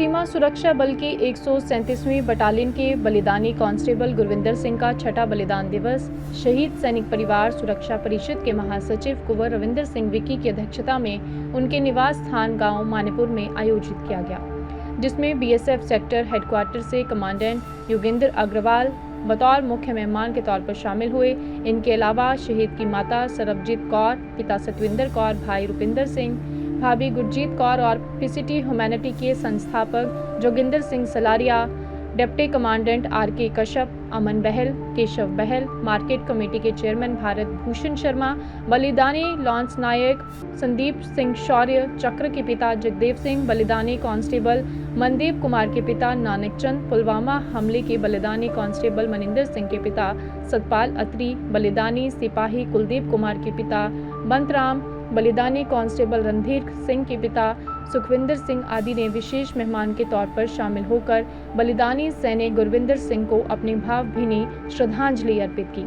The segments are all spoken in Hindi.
सीमा सुरक्षा बल की 137वीं बटालियन के बलिदानी कांस्टेबल गुरविंदर सिंह का छठा बलिदान दिवस शहीद सैनिक परिवार सुरक्षा परिषद के महासचिव कुंवर रविंदर सिंह विक्की की अध्यक्षता में उनके निवास स्थान गांव मानेपुर में आयोजित किया गया, जिसमें बीएसएफ सेक्टर हेडक्वार्टर से कमांडेंट योगेंद्र अग्रवाल बतौर मुख्य मेहमान के तौर पर शामिल हुए। इनके अलावा शहीद की माता सरबजीत कौर, पिता सतविंदर कौर, भाई रुपिंदर सिंह, भाभी गुरजीत कौर और पीसीटी ह्यूमैनिटी के संस्थापक Joginder Singh Salaria, deputy commandant RK Kashyap, Aman Bahl, Keshav Bahl, market committee के चेयरमैन भारत भूषण शर्मा, बलिदानी लॉन्स नायक संदीप सिंह शौर्य चक्र के पिता जगदेव सिंह, बलिदानी कांस्टेबल मनदीप कुमार के पिता नानक चंद, पुलवामा हमले के बलिदानी कांस्टेबल मनिंदर सिंह के पिता सतपाल अत्री, बलिदानी सिपाही कुलदीप कुमार के पिता बंतराम, बलिदानी कांस्टेबल रणधीर सिंह के पिता सुखविंदर सिंह आदि ने विशेष मेहमान के तौर पर शामिल होकर बलिदानी सैनिक गुरविंदर सिंह को अपनी भावभीनी श्रद्धांजलि अर्पित की।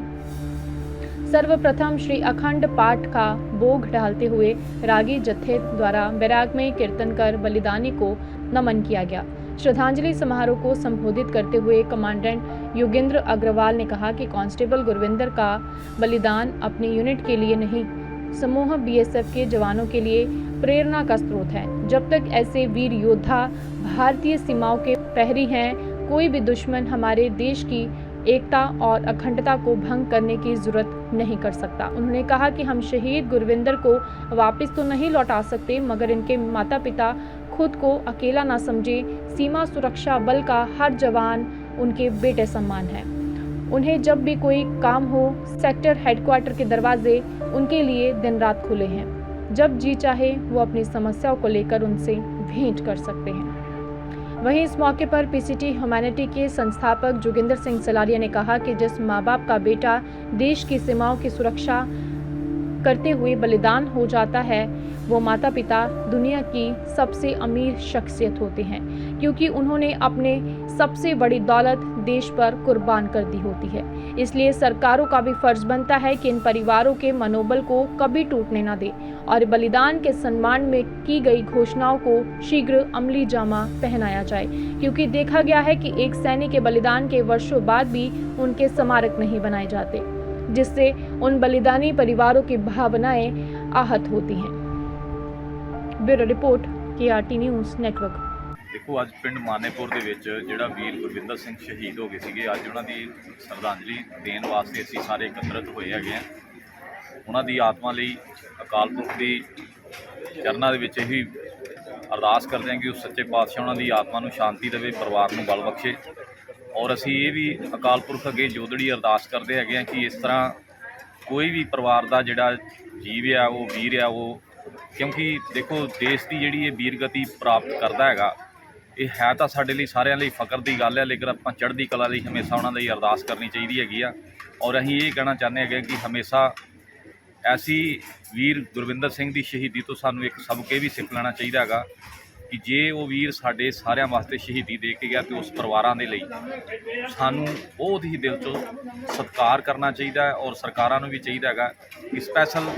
सर्वप्रथम श्री अखंड पाठ का भोग डालते हुए रागी जत्थे द्वारा वैरागमय कीर्तन कर बलिदानी को नमन किया गया। श्रद्धांजलि समारोह को संबोधित करते हुए कमांडेंट योगेंद्र अग्रवाल ने कहा कि कांस्टेबल गुरविंदर का बलिदान अपनी यूनिट के लिए नहीं, समूह बीएसएफ के जवानों के लिए प्रेरणा का स्रोत है। जब तक ऐसे वीर योद्धा भारतीय सीमाओं के प्रहरी हैं, कोई भी दुश्मन हमारे देश की एकता और अखंडता को भंग करने की जरूरत नहीं कर सकता। उन्होंने कहा कि हम शहीद गुरविंदर को वापस तो नहीं लौटा सकते, मगर इनके माता पिता खुद को अकेला ना समझे। सीमा सुरक्षा बल का हर जवान उनके बेटे समान है। उन्हें जब भी कोई काम हो, सेक्टर हेडक्वार्टर के दरवाजे उनके लिए दिन रात खुले हैं। जब जी चाहे वो अपनी समस्याओं को लेकर उनसे भेंट कर सकते हैं। वहीं इस मौके पर पीसीटी ह्यूमैनिटी के संस्थापक जोगिंदर सिंह सलारिया ने कहा कि जिस माँ बाप का बेटा देश की सीमाओं की सुरक्षा करते हुए बलिदान हो जाता है, वो माता पिता दुनिया की सबसे अमीर शख्सियत होते हैं, क्योंकि उन्होंने अपने सबसे बड़ी दौलत देश पर कुर्बान कर दी होती है। इसलिए सरकारों का भी फर्ज बनता है कि इन परिवारों के मनोबल को कभी टूटने न दे और बलिदान के सम्मान में की गई घोषणाओं को शीघ्र अमली जामा पहनाया जाए, क्योंकि देखा गया है कि एक सैनिक के बलिदान के वर्षों बाद भी उनके स्मारक नहीं बनाए जाते, जिससे उन बलिदानी परिवारों की भावनाएं आहत होती हैं। Bureau report KRT news network. देखो, ਅੱਜ ਪਿੰਡ ਮਾਨੇਪੁਰ ਦੇ ਵਿੱਚ ਜਿਹੜਾ ਵੀਰ ਗੁਰਵਿੰਦਰ ਸਿੰਘ ਸ਼ਹੀਦ ਹੋ ਗਏ ਸੀਗੇ, ਅੱਜ ਉਹਨਾਂ ਦੀ ਸ਼ਰਧਾਂਜਲੀ ਦੇਣ ਵਾਸਤੇ ਅਸੀਂ ਸਾਰੇ ਇਕੱਤਰਿਤ ਹੋਏ ਹੈਗੇ ਆ। ਉਹਨਾਂ ਦੀ ਆਤਮਾ ਲਈ ਅਕਾਲ ਪੁਰਖ ਦੀ ਚਰਨਾਂ ਦੇ ਵਿੱਚ ਇਹੀ ਅਰਦਾਸ ਕਰਦੇ ਹਾਂ ਕਿ ਉਹ ਸੱਚੇ ਪਾਤਸ਼ਾਹ ਉਹਨਾਂ ਦੀ ਆਤਮਾ ਨੂੰ ਸ਼ਾਂਤੀ ਦੇਵੇ, ਪਰਿਵਾਰ ਨੂੰ ਬਲ ਬਖਸ਼ੇ। ਔਰ ਅਸੀਂ ਇਹ ਵੀ ਅਕਾਲ ਪੁਰਖ ਅੱਗੇ ਜੋਦੜੀ ਅਰਦਾਸ ਕਰਦੇ ਹੈਗੇ ਆ ਕਿ ਇਸ ਤਰ੍ਹਾਂ ਕੋਈ ਵੀ ਪਰਿਵਾਰ ਦਾ ਜਿਹੜਾ ਜੀਵ ਆ, ਉਹ ਵੀਰ ਆ, ਉਹ क्योंकि देखो देश की जी वीरगति प्राप्त करता है, ये है तो साढ़े लिए सारिਆਂ ਲਈ फ़ख्र की गल है, लेकिन आप चढ़ती कला ਲਈ हमेशा उन्होंने ਦੀ अरदास करनी चाहिए हैगी आ। और असीं ये कहना चाहते हैं कि हमेशा ऐसी वीर गुरविंदर सिंह की शहीदी तो सानू एक सबके भी सिख लेना चाहिए हैगा कि जे वो वीर साढ़े सारिਆਂ वास्ते शहीदी दे के गया तो उस परिवारों के लिए सानू बहुत ही दिल चो सत्कार करना चाहिए है। और सरकारों को भी चाहिए हैगा कि स्पैशल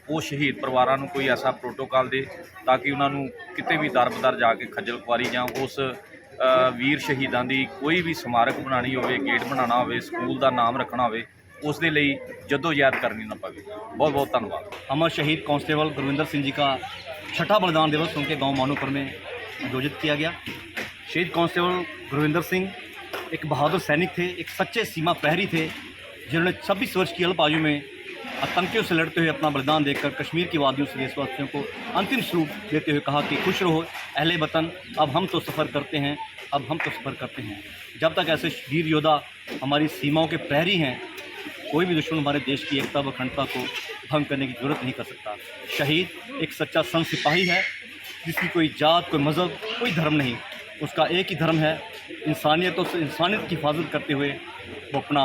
वो शहीद परिवारों को कोई ऐसा प्रोटोकॉल दे ताकि उन्होंने किते भी दर बदर जाके खज्जल खुआरी या उस वीर शहीदों की कोई भी स्मारक बनानी हो, गेट बनाना हो, स्कूल का नाम रखना हो, उस दे लई जद्दोजहद करनी ना पवे। बहुत बहुत धन्यवाद। अमर शहीद कांस्टेबल गुरविंदर सिंह जी का छठा बलिदान दिवस उनके गांव मानोपुर में आयोजित किया गया। शहीद कांस्टेबल गुरविंदर सिंह एक बहादुर सैनिक थे, एक सच्चे सीमा प्रहरी थे, जिन्होंने 26 वर्ष की अल्प आयु में आतंकियों से लड़ते हुए अपना बलिदान देकर कश्मीर की वादियों से देशवासियों को अंतिम स्वरूप देते हुए कहा कि खुश रहो अहले वतन, अब हम तो सफ़र करते हैं, अब हम तो सफ़र करते हैं। जब तक ऐसे वीर योद्धा हमारी सीमाओं के प्रहरी हैं, कोई भी दुश्मन हमारे देश की एकता व अखंडता को भंग करने की जरूरत नहीं कर सकता। शहीद एक सच्चा संत सिपाही है, जिसकी कोई जात, कोई मज़हब, कोई धर्म नहीं, उसका एक ही धर्म है इंसानियत। और इंसानियत की हिफाजत करते हुए वो अपना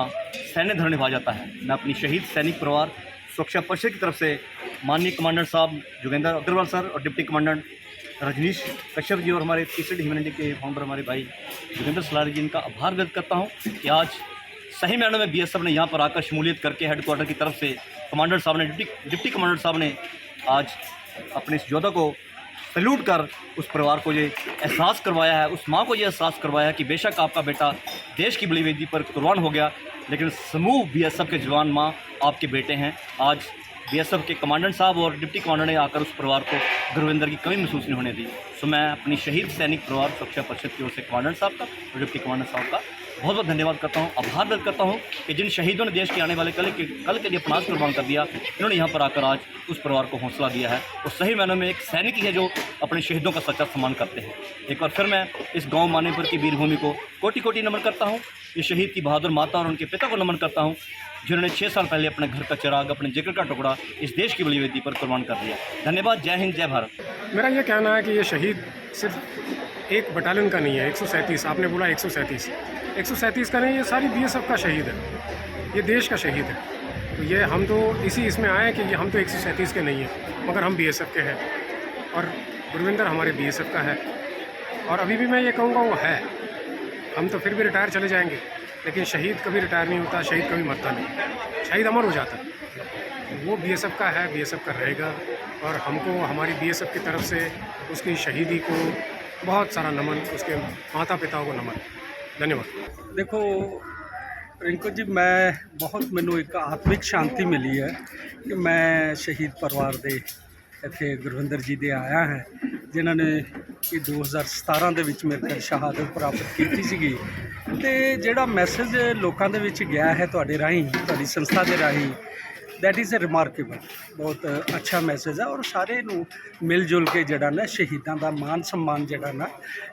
सैन्य धर्म निभा जाता है। मैं अपनी शहीद सैनिक परिवार सुरक्षा परिषद की तरफ से माननीय कमांडेंट साहब जोगेंद्र अग्रवाल सर और डिप्टी कमांडेंट रजनीश कश्यप जी और हमारे पीसीटी ह्यूमैनिटी के फाउंडर हमारे भाई जोगेंद्र सलारिया जी, इनका आभार व्यक्त करता हूँ कि आज सही मायनों में बीएसएफ ने यहाँ पर आकर शमूलियत करके हेडक्वार्टर की तरफ से कमांडेंट साहब ने, डिप्टी कमांडेंट साहब ने आज अपने इस योद्धा को सैल्यूट कर उस परिवार को ये एहसास करवाया है, उस माँ को ये एहसास करवाया है कि बेशक आपका बेटा देश की बलिवेदी पर कुर्बान हो गया, लेकिन समूह बीएसएफ के जवान माँ आपके बेटे हैं। आज बीएसएफ के कमांडेंट साहब और डिप्टी कमांडेंट ने आकर उस परिवार को गुरविंदर की कमी महसूस नहीं होने दी। सो मैं अपनी शहीद सैनिक परिवार सुरक्षा परिषद की ओर से कमांडेंट साहब का और डिप्टी कमांडेंट साहब का बहुत बहुत धन्यवाद करता हूँ, आभार व्यक्त करता हूँ कि जिन शहीदों ने देश के आने वाले कल के लिए अपना कुर्बान कर दिया, इन्होंने यहाँ पर आकर आज उस परिवार को हौसला दिया है। और सही मायनों में एक सैनिक ही है जो अपने शहीदों का सच्चा सम्मान करते हैं। एक बार फिर मैं इस गाँव मानेपुर की वीरभूमि को कोटि कोटि नमन करता हूँ। इस शहीद की बहादुर माता और उनके पिता को नमन करता हूँ, जिन्होंने 6 साल पहले अपने घर का चिराग, अपने जिगर का टुकड़ा इस देश की बलिवेदी पर कुर्बान कर दिया। धन्यवाद। जय हिंद, जय भारत। मेरा ये कहना है कि ये शहीद सिर्फ एक बटालियन का नहीं है। 137 आपने बोला, 137 का नहीं, ये सारी बीएसएफ का शहीद है, ये देश का शहीद है। तो ये हम तो इसमें आए हैं कि ये हम तो 137 के नहीं हैं, मगर हम बीएसएफ के हैं और गुरविंदर हमारे बीएसएफ का है। और अभी भी मैं ये कहूँगा वो है, हम तो फिर भी रिटायर चले जाएंगे, लेकिन शहीद कभी रिटायर नहीं होता, शहीद कभी मरता नहीं, शहीद अमर हो जाता है। वो बीएसएफ का है, बीएसएफ का रहेगा। और हमको हमारी बीएसएफ की तरफ से उसकी शहीदी को बहुत सारा नमन, उसके माता पिताओं को नमन। धन्यवाद। देखो रिंकू जी, मैं बहुत मैनू एक आत्मिक शांति मिली है कि मैं शहीद परिवार ਦੇ ਇੱਥੇ ਗੁਰਵਿੰਦਰ ਜੀ ਦੇ ਆਇਆ ਹੈ, ਜਿਨ੍ਹਾਂ ਨੇ ਕਿ 2017 ਦੇ ਵਿੱਚ ਮੇਰੇ ਕੋਲ ਸ਼ਹਾਦਤ ਪ੍ਰਾਪਤ ਕੀਤੀ ਸੀਗੀ। ਤੇ ਜਿਹੜਾ ਮੈਸੇਜ ਲੋਕਾਂ ਦੇ ਵਿੱਚ ਗਿਆ ਹੈ ਤੁਹਾਡੇ ਰਾਹੀਂ, ਤੁਹਾਡੀ ਸੰਸਥਾ ਦੇ ਰਾਹੀਂ, दैट इज़ ए रिमार्केबल, बहुत अच्छा मैसेज है। और सारे नू मिल जुल के जड़ा ना शहीदों का मान सम्मान जड़ा ना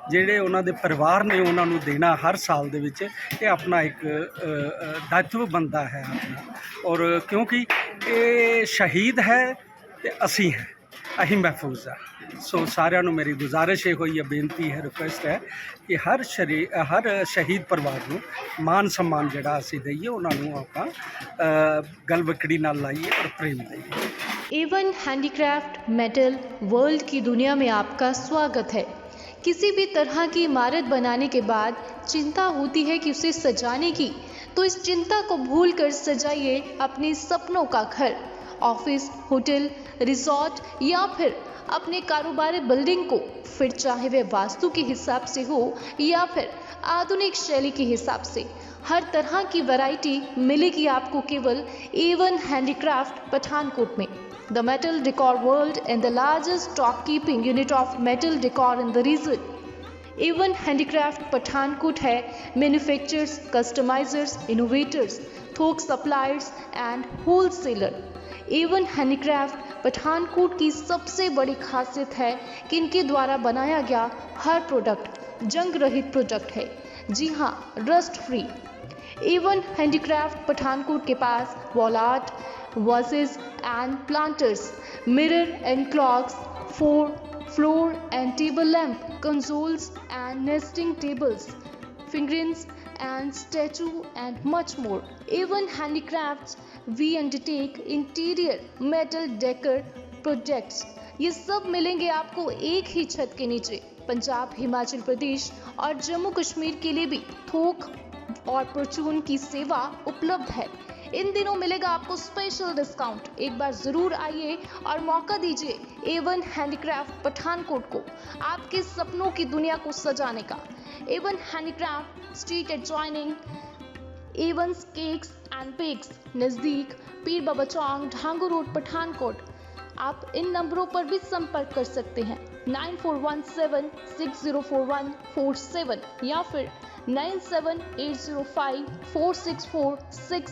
जेड़े उन्हां दे परिवार ने उन्हां नू देना हर साल दे विच, ये अपना एक दायित्व बनता है अपना। और क्योंकि ये शहीद है तो असी हैं, अही महफूज है। सो सारिਆਂ ਨੂੰ ਮੇਰੀ ਗੁਜ਼ਾਰਿਸ਼ ਇਹ ਹੋਈ ਹੈ, ਬੇਨਤੀ ਹੈ, ਰਿਕੁਐਸਟ ਹੈ ਕਿ ਹਰ ਸ਼ਹੀਦ ਪਰਿਵਾਰ ਨੂੰ ਮਾਨ सम्मान ਜਿਹੜਾ ਅਸੀਂ ਦਈਏ, ਉਹਨਾਂ ਨੂੰ ਆਪਾਂ ਗਲਵਕੜੀ ਨਾਲ ਲਾਈਏ और प्रेम दीजिए। एवन हैंडीक्राफ्ट मेटल वर्ल्ड की दुनिया में आपका स्वागत है। किसी भी तरह की इमारत बनाने के बाद चिंता होती है कि उसे सजाने की, तो इस चिंता को भूल कर सजाइए अपने सपनों का घर। ऑफिस, होटल, रिजॉर्ट या फिर अपने कारोबारी बिल्डिंग को, फिर चाहे वह वास्तु के हिसाब से हो या फिर आधुनिक शैली के हिसाब से, हर तरह की वैरायटी मिलेगी आपको केवल एवन हैंडीक्राफ्ट पठानकोट में। The metal decor world and the largest stock keeping unit of metal decor in the region. Avon handicraft Pathankot है मैन्युफैक्चरर्स, कस्टमाइजर्स, इनोवेटर्स, थोक suppliers and wholesaler. Avon handicraft Pathankot की सबसे बड़ी खासियत है कि इनके द्वारा बनाया गया हर प्रोडक्ट जंग रहित प्रोडक्ट है। जी हाँ, rust free. Avon handicraft Pathankot के पास wall art, vases and planters, mirror and clocks, floor and table lamp, consoles and nesting tables, figurines and statue and much more. Even handicrafts, we undertake interior metal decor projects। ये सब मिलेंगे आपको एक ही छत के नीचे। पंजाब, हिमाचल प्रदेश और जम्मू कश्मीर के लिए भी थोक और परचून की सेवा उपलब्ध है। इन दिनों मिलेगा आपको स्पेशल डिस्काउंट। एक बार ज़रूर आइए और मौका दीजिए एवन हैंडीक्राफ्ट पठानकोट को आपके सपनों की दुनिया को सजाने का। Avon handicraft, street adjoining Avon's cakes and bakes, नज़दीक पीर बाबा चौक, ढांगू रोड, पठानकोट। आप इन नंबरों पर भी संपर्क कर सकते हैं 9417604147 या फिर 97805464